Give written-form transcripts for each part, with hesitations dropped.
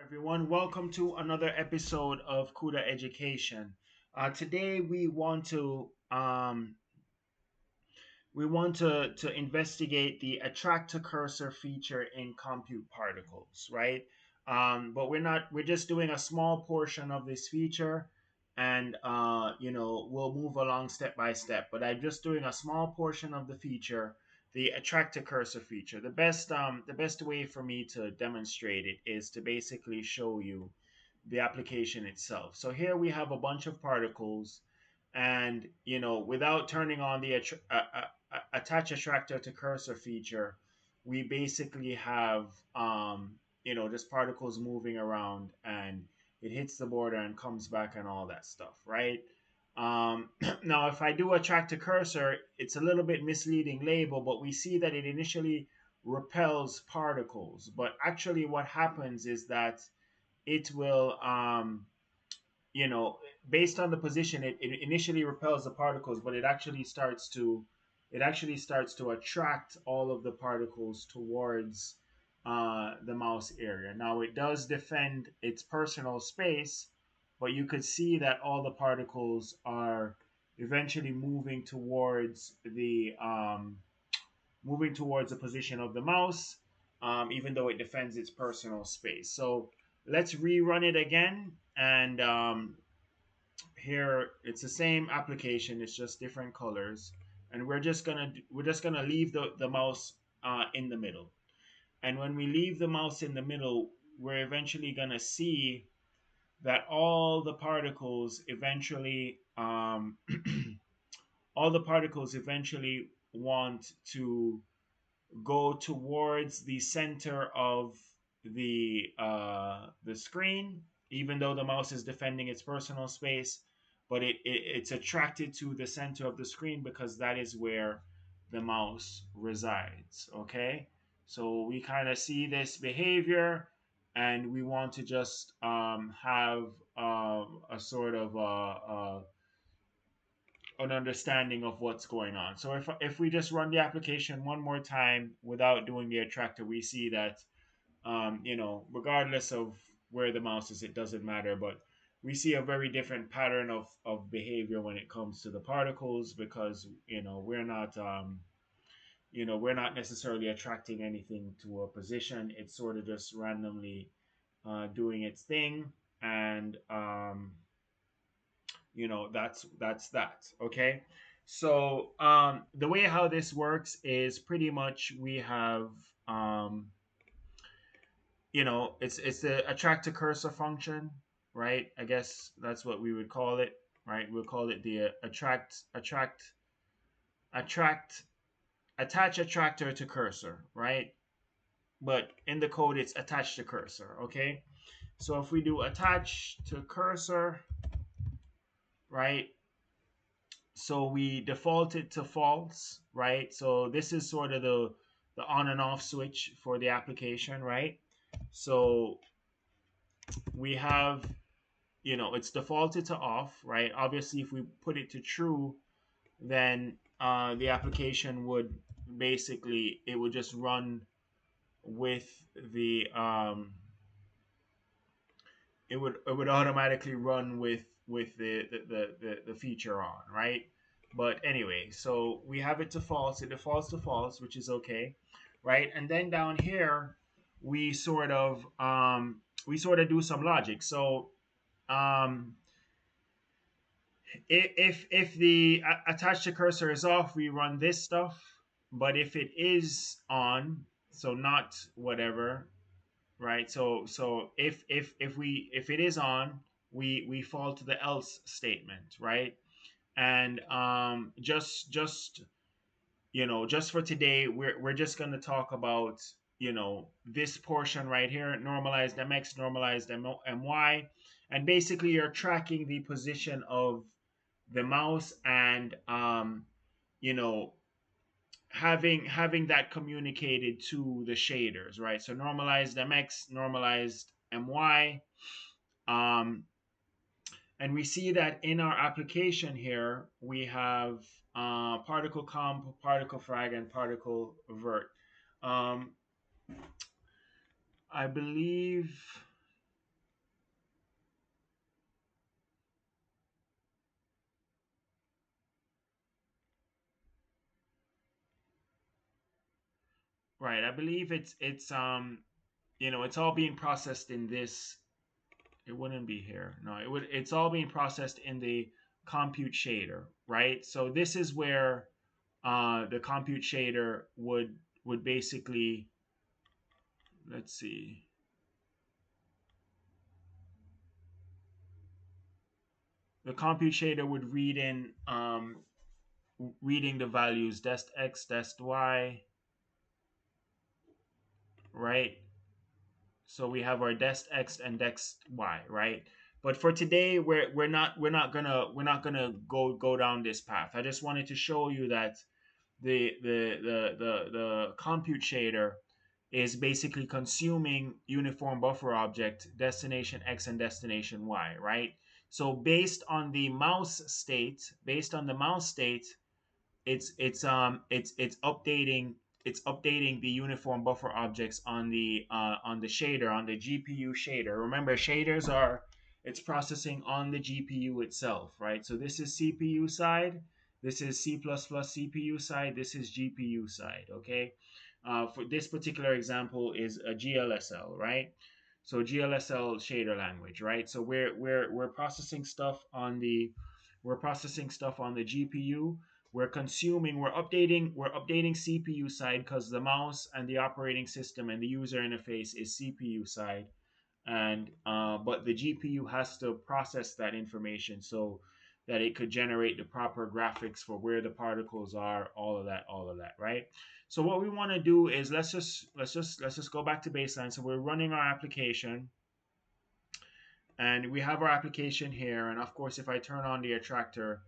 everyone. Welcome to another episode of CUDA Education. Today we want to investigate the attractor cursor feature in compute particles, right? But we're just doing a small portion of this feature, and we'll move along step by step. But I'm just doing a small portion of the feature, the attractor cursor feature. The best way for me to demonstrate it is to basically show you the application itself. So here we have a bunch of particles, and without turning on the attach attractor to cursor feature, we basically have just particles moving around, and it hits the border and comes back and all that stuff, right? Now, if I do attract a cursor, it's a little bit misleading label, but we see that it initially repels particles. But actually, what happens is that it will, based on the position, it initially repels the particles, but it actually starts to attract all of the particles towards the mouse area. Now it does defend its personal space, but you could see that all the particles are eventually moving towards the position of the mouse, even though it defends its personal space. So let's rerun it again, and here it's the same application, it's just different colors, and we're just gonna leave the mouse in the middle. And when we leave the mouse in the middle, we're eventually gonna see that all the particles eventually want to go towards the center of the screen, even though the mouse is defending its personal space. But it's attracted to the center of the screen because that is where the mouse resides. Okay, so we kind of see this behavior, and we want to just have a sort of an understanding of what's going on. So if we just run the application one more time without doing the attractor, we see that regardless of where the mouse is, it doesn't matter. But we see a very different pattern of behavior when it comes to the particles, because we're not necessarily attracting anything to a position. It's sort of just randomly doing its thing, and that's that. Okay, so the way how this works is pretty much we have it's the attractor cursor function, right? I guess that's what we would call it, right? We'll call it the attract attach attractor to cursor, right? But in the code it's attached to cursor. Okay, so if we do attach to cursor, right, so we default it to false, right? So this is sort of the on and off switch for the application, right? So we have, it's defaulted to off, right? Obviously, if we put it to true, then the application would basically, it would just run with the it would automatically run with the feature on, right? But anyway, so we have it to false. It defaults to false, which is okay, right? And then down here, we sort of do some logic. So um, if the attach to cursor is off, we run this stuff. But if it is on, so not whatever, right? So if it is on, we fall to the else statement, right? And just for today, we're just going to talk about this portion right here: normalized mx, normalized my, and basically you're tracking the position of the mouse, and you know having that communicated to the shaders, right? So normalized mx, normalized my, um, and we see that in our application here we have particle comp, particle frag, and particle vert. Um, I believe. right. I believe it's all being processed in this. It wouldn't be here. No, it's all being processed in the compute shader, right? So this is where the compute shader would basically, let's see, the compute shader would reading the values dest x, dest y, right? So we have our dest x and dest y, right? But for today, we're not gonna go down this path. I just wanted to show you that the compute shader is basically consuming uniform buffer object destination x and destination y, right? So based on the mouse state, it's updating the uniform buffer objects on the shader, on the GPU shader. Remember, shaders are it's processing on the GPU itself, right? So this is CPU side, this is C++ CPU side, this is GPU side. Okay, for this particular example is a GLSL, right? So GLSL shader language, right? So we're processing stuff on the GPU. We're updating CPU side because the mouse and the operating system and the user interface is CPU side, and but the GPU has to process that information so that it could generate the proper graphics for where the particles are, all of that, right? So what we want to do is let's just go back to baseline. So we're running our application, and we have our application here, and of course if I turn on the attractor,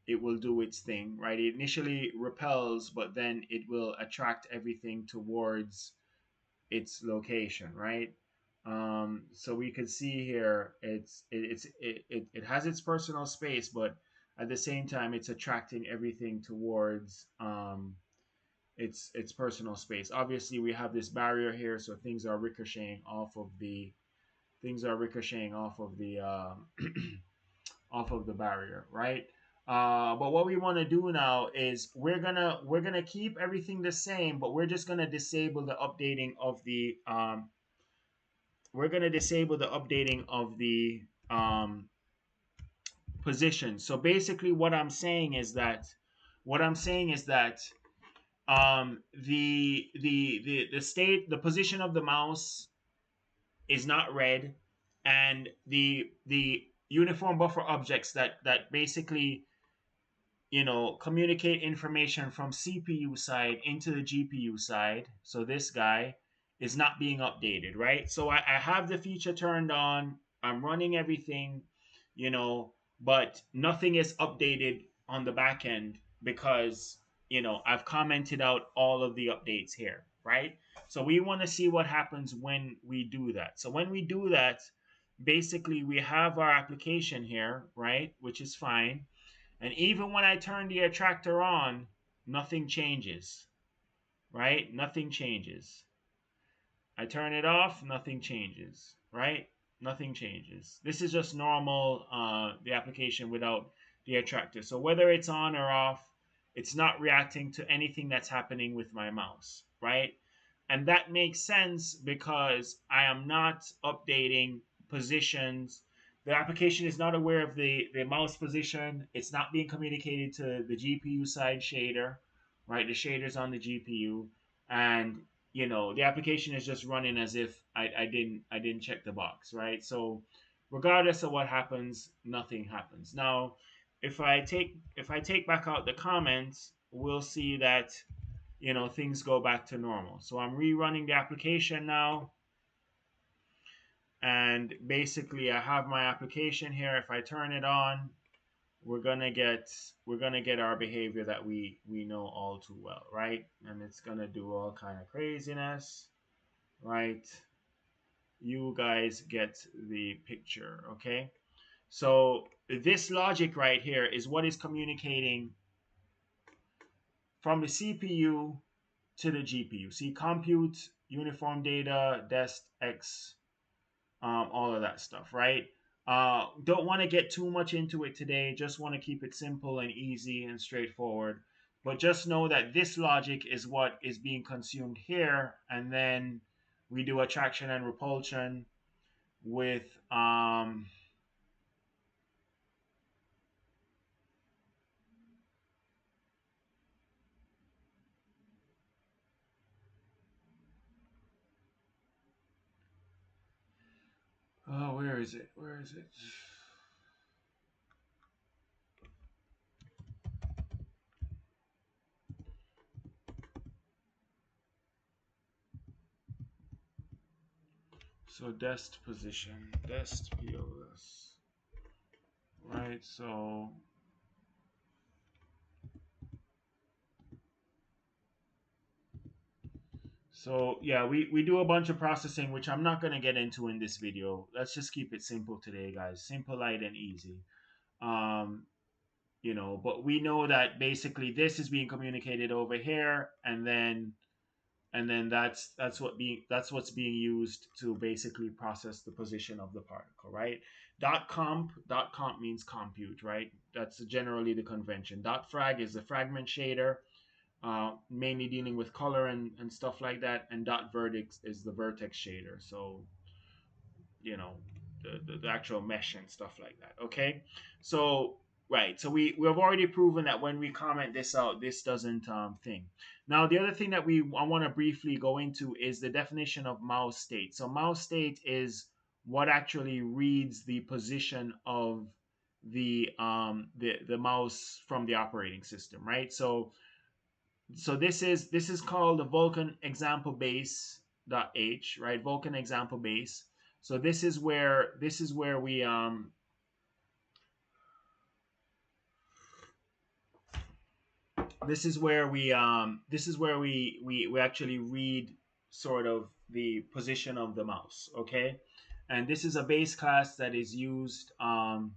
it will do its thing, right? It initially repels, but then it will attract everything towards its location, right? So we could see here it has its personal space, but at the same time it's attracting everything towards its personal space. Obviously we have this barrier here, so things are ricocheting off of the barrier, right? But what we want to do now is we're gonna keep everything the same, but we're gonna disable the updating of the position. So basically, what I'm saying is that the position of the mouse is not read, and the uniform buffer objects that basically communicate information from CPU side into the GPU side. So this guy is not being updated, right? So I have the feature turned on. I'm running everything, you know, but nothing is updated on the back end because I've commented out all of the updates here, right? So we want to see what happens when we do that. So when we do that, basically we have our application here, right, which is fine, and even when I turn the attractor on, nothing changes, right? Nothing changes. I turn it off, nothing changes, right? Nothing changes. This is just normal, the application without the attractor. So whether it's on or off, it's not reacting to anything that's happening with my mouse, right? And that makes sense because I am not updating positions. The application is not aware of the mouse position. It's not being communicated to the GPU side shader, right? The shader's on the GPU, and the application is just running as if I didn't check the box, right? So regardless of what happens, nothing happens. Now, if I take back out the comments, we'll see that things go back to normal. So I'm rerunning the application now, and basically I have my application here. If I turn it on, we're gonna get our behavior that we know all too well, right? And it's gonna do all kind of craziness, right? You guys get the picture, okay? So this logic right here is what is communicating from the CPU to the GPU. See, compute, uniform data, dest x, all of that stuff, right? Don't want to get too much into it today. Just want to keep it simple and easy and straightforward. But just know that this logic is what is being consumed here, and then we do attraction and repulsion with oh, where is it? Where is it? So dest position, dest POS, right? So yeah, we do a bunch of processing, which I'm not gonna get into in this video. Let's just keep it simple today, guys. Simple, light, and easy. Um, but we know that basically this is being communicated over here, and then that's what's being used to basically process the position of the particle, right? Dot comp means compute, right? That's generally the convention. Dot frag is the fragment shader, mainly dealing with color and stuff like that, and dot vertex is the vertex shader. So you know the actual mesh and stuff like that. Okay, so right, so we have already proven that when we comment this out, this doesn't thing. Now the other thing that I want to briefly go into is the definition of mouse state. So mouse state is what actually reads the position of the mouse from the operating system, right? So this is called the Vulkan example base dot h, right? Vulkan example base. So this is where we actually read sort of the position of the mouse, okay? And this is a base class that is used Vulkan,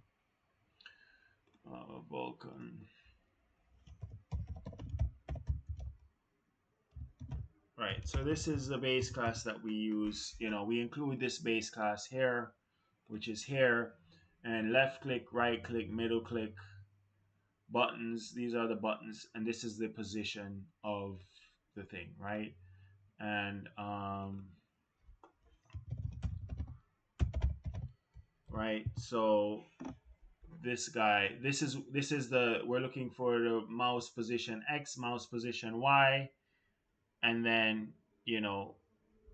right? So this is the base class that we use. We include this base class here, which is here, and left click, right click, middle click, buttons. These are the buttons, and this is the position of the thing, right? And right, so this is the we're looking for the mouse position X, mouse position Y, and then you know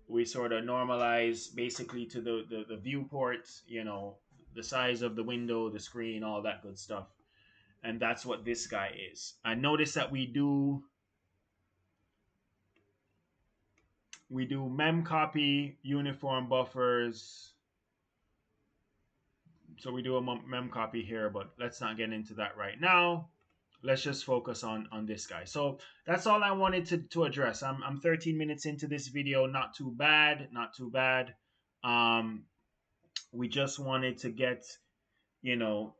we sort of normalize basically to the viewport, the size of the window, the screen, all that good stuff. And that's what this guy is. And notice that we do mem copy uniform buffers. So we do a mem copy here, but let's not get into that right now. Let's just focus on this guy. So that's all I wanted to address. I'm 13 minutes into this video. Not too bad, not too bad. um we just wanted to you know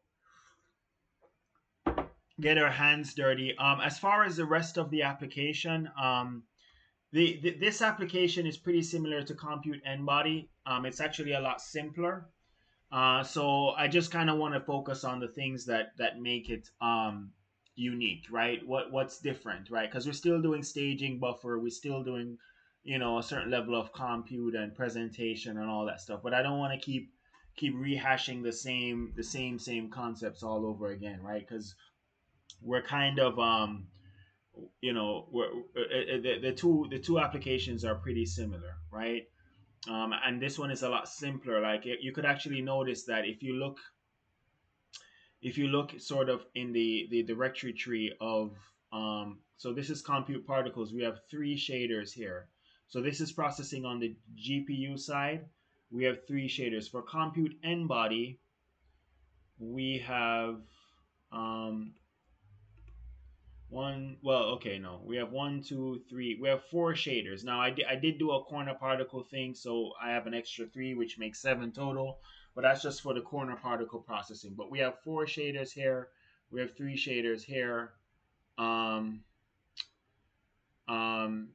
get our hands dirty. As far as the rest of the application, this application is pretty similar to compute n body. It's actually a lot simpler. So I just kind of want to focus on the things that make it unique, right? What's different, right? Because we're still doing staging buffer, we're still doing, a certain level of compute and presentation and all that stuff. But I don't want to keep rehashing the same concepts all over again, right? Because we're kind of the two applications are pretty similar, right? And this one is a lot simpler. Like you could actually notice that if you look sort of in the directory tree of so this is compute particles. We have three shaders here. So this is processing on the GPU side. We have three shaders for compute n body. We have um, one, well, okay, no. We have one, two, three. We have four shaders. Now, I did do a corner particle thing, so I have an extra three, which makes seven total. But that's just for the corner particle processing. But we have four shaders here. We have three shaders here. Um, um,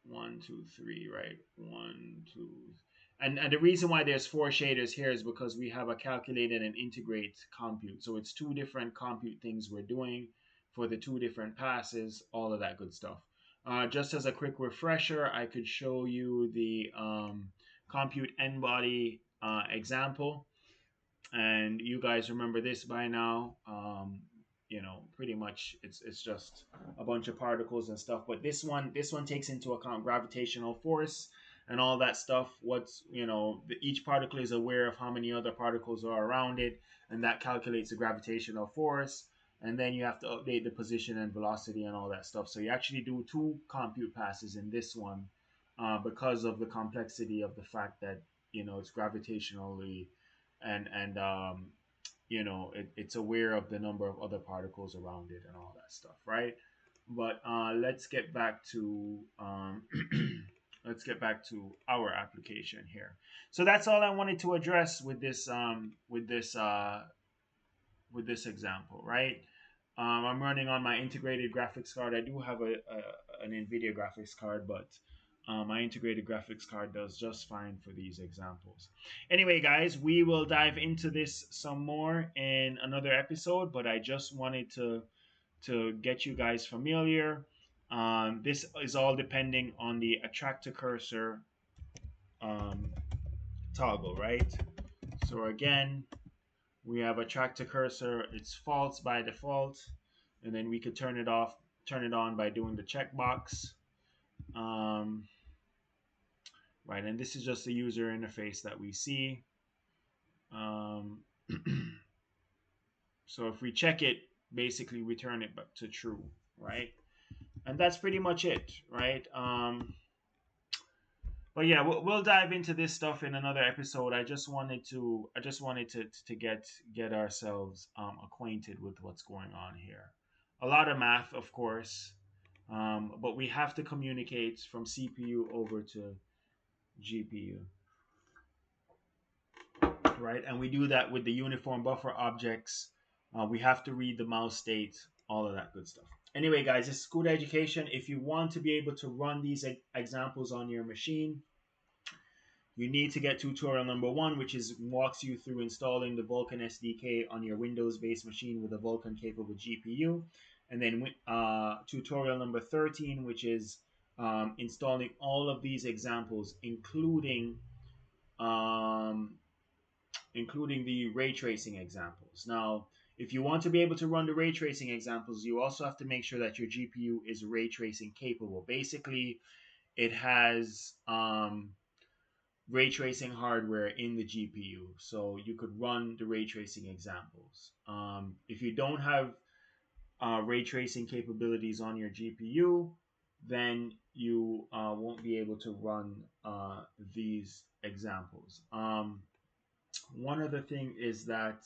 one, two, three, right? One, two. And the reason why there's four shaders here is because we have a calculated and integrate compute. So it's two different compute things we're doing for the two different passes, all of that good stuff. Just as a quick refresher, I could show you the compute n body example, and you guys remember this by now. Pretty much it's just a bunch of particles and stuff. But this one takes into account gravitational force and all that stuff. Each particle is aware of how many other particles are around it, and that calculates the gravitational force. And then you have to update the position and velocity and all that stuff. So you actually do two compute passes in this one, because of the complexity of the fact that it's gravitationally and it's aware of the number of other particles around it and all that stuff, right? But let's get back to let's get back to our application here. So that's all I wanted to address with this example, right? I'm running on my integrated graphics card. I do have an NVIDIA graphics card, but my integrated graphics card does just fine for these examples. Anyway, guys, we will dive into this some more in another episode, but I just wanted to get you guys familiar. This is all depending on the attractor cursor um, toggle, right? So again, we have attractor cursor. It's false by default, and then we could turn it off, turn it on by doing the checkbox. Right, and this is just the user interface that we see. Um, so if we check it, basically we turn it back to true, right? And that's pretty much it, right? But yeah, we'll dive into this stuff in another episode. I just wanted to get ourselves acquainted with what's going on here. A lot of math, of course, but we have to communicate from CPU over to GPU, right? And we do that with the uniform buffer objects. We have to read the mouse state, all of that good stuff. Anyway, guys, this is good education. If you want to be able to run these examples on your machine, you need to get tutorial number 1, which walks you through installing the Vulkan SDK on your Windows-based machine with a Vulkan-capable GPU. And then tutorial number 13, which is installing all of these examples, um, including the ray tracing examples. Now, if you want to be able to run the ray tracing examples, you also have to make sure that your GPU is ray tracing capable. Basically, it has ray tracing hardware in the GPU, so you could run the ray tracing examples. If you don't have ray tracing capabilities on your GPU, then you won't be able to run these examples. One other thing is that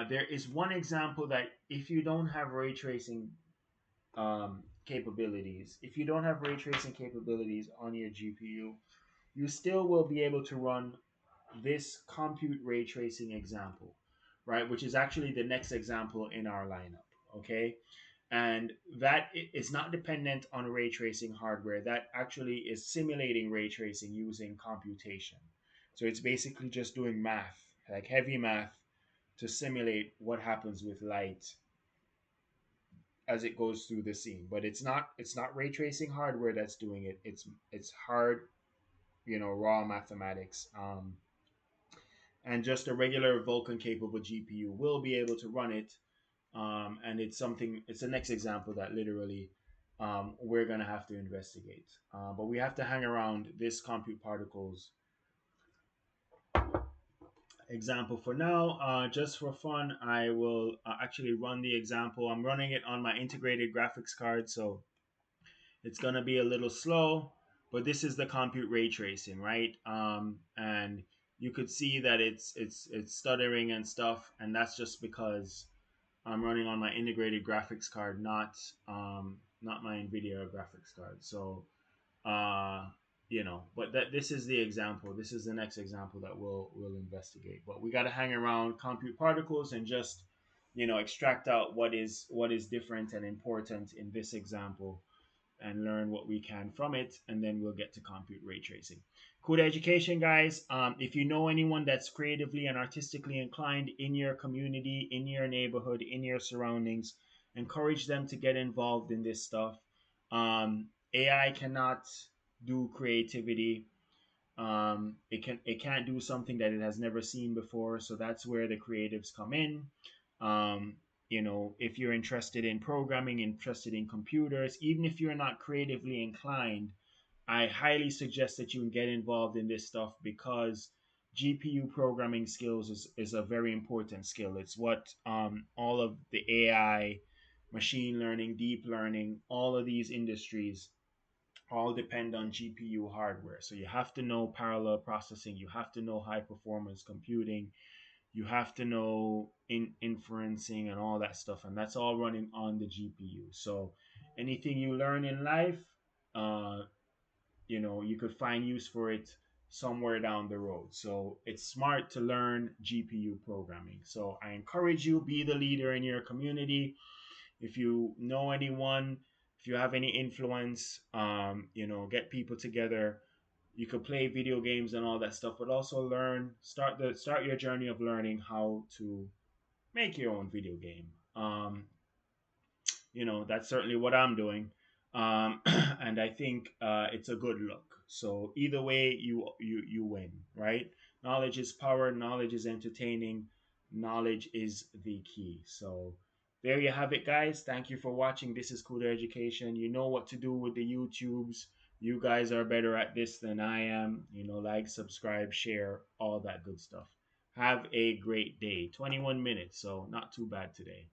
there is one example that if you don't have ray tracing capabilities, on your GPU, you still will be able to run this compute ray tracing example, right? Which is actually the next example in our lineup, okay? And that is not dependent on ray tracing hardware. That actually is simulating ray tracing using computation. So it's basically just doing math, like heavy math, to simulate what happens with light as it goes through the scene. But it's not ray tracing hardware that's doing it. It's hard, raw mathematics. And just a regular Vulkan capable GPU will be able to run it. And it's the next example that literally we're going to have to investigate. But we have to hang around this compute particles example for now. Just for fun, I will actually run the example. I'm running it on my integrated graphics card, so it's going to be a little slow, but this is the compute ray tracing, right? And you could see that it's stuttering and stuff, and that's just because I'm running on my integrated graphics card, not my NVIDIA graphics card. So, but this is the example. This is the next example that we'll investigate. But we got to hang around compute particles and just extract out what is different and important in this example and learn what we can from it, and then we'll get to compute ray tracing. Cool education, guys. If you know anyone that's creatively and artistically inclined in your community, in your neighborhood, in your surroundings, encourage them to get involved in this stuff. AI cannot do creativity. It can't do something that it has never seen before. So that's where the creatives come in. Um, if you're interested in programming, interested in computers, even if you're not creatively inclined, I highly suggest that you get involved in this stuff because GPU programming skills is a very important skill. It's what all of the AI, machine learning, deep learning, all of these industries all depend on GPU hardware. So you have to know parallel processing, you have to know high performance computing, you have to know inferencing and all that stuff, and that's all running on the GPU. So anything you learn in life, uh, you could find use for it somewhere down the road. So it's smart to learn GPU programming. So I encourage you, be the leader in your community. If you know anyone, if you have any influence, get people together. You could play video games and all that stuff, but also start your journey of learning how to make your own video game. That's certainly what I'm doing. And I think it's a good look. So either way, you win, right? Knowledge is power. Knowledge is entertaining. Knowledge is the key. So there you have it, guys. Thank you for watching. This is Kuda Education. You know what to do with the YouTubes. You guys are better at this than I am. Like, subscribe, share, all that good stuff. Have a great day. 21 minutes, so not too bad today.